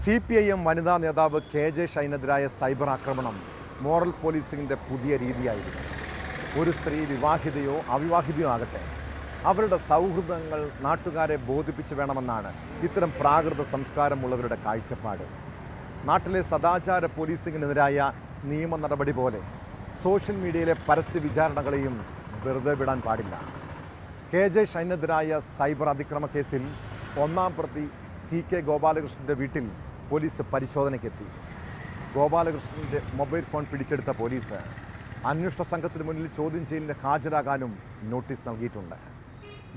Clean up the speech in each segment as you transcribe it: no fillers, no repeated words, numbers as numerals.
CPIM വനിതാ നേതാവ് KJ ഷൈനെതിരായ cyber ആക്രമണം മോറൽ പോലീസിംഗിൻ്റെ പുതിയ രീതിയായിരുന്നു. ഒരു സ്ത്രീ വിവാഹിതയോ അവിവാഹിതയോ ആകട്ടെ, അവരുടെ സൗഹൃദങ്ങൾ നാട്ടുകാരെ ബോധിപ്പിച്ചു വേണമെന്നാണ് ഇത്തരം പ്രാകൃത സംസ്കാരമുള്ളവരുടെ കാഴ്ചപ്പാട്. നാട്ടിലെ സദാചാര പോലീസിംഗിനെതിരായ നിയമ നടപടി പോലെ സോഷ്യൽ മീഡിയയിലെ പരസ്യ വിചാരണകളെയും വെറുതെ വിടാൻ പാടില്ല. KJ ഷൈനെതിരായ സൈബർ അതിക്രമ കേസിൽ ഒന്നാം പ്രതി CK ഗോപാലകൃഷ്ണൻ്റെ വീട്ടിൽ പോലീസ് പരിശോധനയ്ക്കെത്തി. ഗോപാലകൃഷ്ണൻ്റെ മൊബൈൽ ഫോൺ പിടിച്ചെടുത്ത പോലീസ് അന്വേഷണ സംഘത്തിന് മുന്നിൽ ചോദ്യം ചെയ്യലിന് ഹാജരാകാനും നോട്ടീസ് നൽകിയിട്ടുണ്ട്.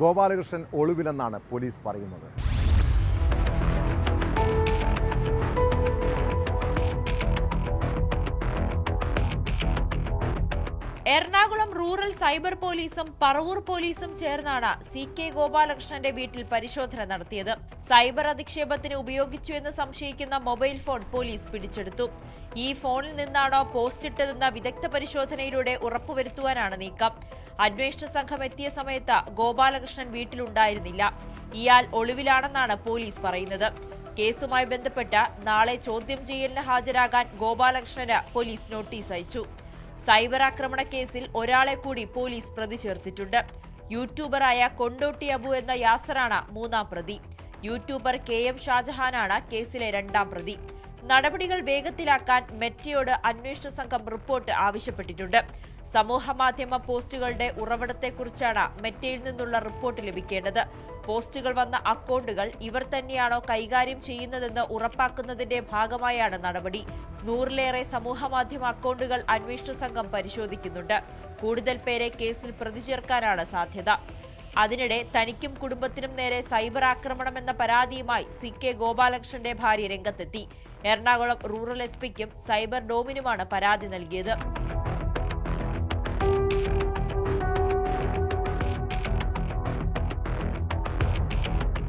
ഗോപാലകൃഷ്ണൻ ഒളിവിലെന്നാണ് പോലീസ് പറയുന്നത്. എറണാകുളം റൂറൽ സൈബർ പോലീസും പറവൂർ പോലീസും ചേർന്നാണ് CK ഗോപാലകൃഷ്ണന്റെ വീട്ടിൽ പരിശോധന നടത്തിയത്. സൈബർ അധിക്ഷേപത്തിന് ഉപയോഗിച്ചു എന്ന് സംശയിക്കുന്ന മൊബൈൽ ഫോൺ പോലീസ് പിടിച്ചെടുത്തു. ഈ ഫോണിൽ നിന്നാണോ പോസ്റ്റ് ഇട്ടതെന്ന വിദഗ്ധ പരിശോധനയിലൂടെ ഉറപ്പുവരുത്തുവാനാണ് നീക്കം. അന്വേഷണ സംഘം എത്തിയ സമയത്ത് ഗോപാലകൃഷ്ണൻ വീട്ടിലുണ്ടായിരുന്നില്ല. ഇയാൾ ഒളിവിലാണെന്നാണ് പോലീസ് പറയുന്നത്. കേസുമായി ബന്ധപ്പെട്ട് നാളെ ചോദ്യം ചെയ്യലിന് ഹാജരാകാൻ ഗോപാലകൃഷ്ണന് പോലീസ് നോട്ടീസ് അയച്ചു. സൈബർ ആക്രമണ കേസിൽ ഒരാളെ കൂടി പോലീസ് പ്രതി ചേർത്തിട്ടുണ്ട്. യൂട്യൂബറായ കൊണ്ടോട്ടി അബു എന്ന യാസറാണ് മൂന്നാം പ്രതി. യൂട്യൂബർ KM ഷാജഹാനാണ് കേസിലെ രണ്ടാം പ്രതി. നടപടികൾ വേഗത്തിലാക്കാൻ മെറ്റയോട് അന്വേഷണ സംഘം റിപ്പോർട്ട് ആവശ്യപ്പെട്ടിട്ടുണ്ട്. സമൂഹമാധ്യമ പോസ്റ്റുകളുടെ ഉറവിടത്തെക്കുറിച്ചാണ് മെറ്റയിൽ നിന്നുള്ള റിപ്പോർട്ട് ലഭിക്കേണ്ടത്. പോസ്റ്റുകൾ വന്ന അക്കൗണ്ടുകൾ ഇവർ തന്നെയാണോ കൈകാര്യം ചെയ്യുന്നതെന്ന് ഉറപ്പാക്കുന്നതിന്റെ ഭാഗമായാണ് നടപടി. 100-ലേറെ സമൂഹമാധ്യമ അക്കൗണ്ടുകൾ അന്വേഷണ സംഘം പരിശോധിക്കുന്നുണ്ട്. കൂടുതൽ പേരെ കേസിൽ പ്രതി ചേർക്കാനാണ് സാധ്യത. അതിനിടെ തനിക്കും കുടുംബത്തിനും നേരെ സൈബർ ആക്രമണമെന്ന പരാതിയുമായി CK ഗോപാലകൃഷ്ണന്റെ ഭാര്യ രംഗത്തെത്തി. എറണാകുളം റൂറൽ SP-ക്കും സൈബർ ഡോമിനുമാണ് പരാതി നൽകിയത്.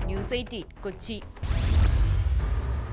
ന്യൂസ് 18 കൊച്ചി.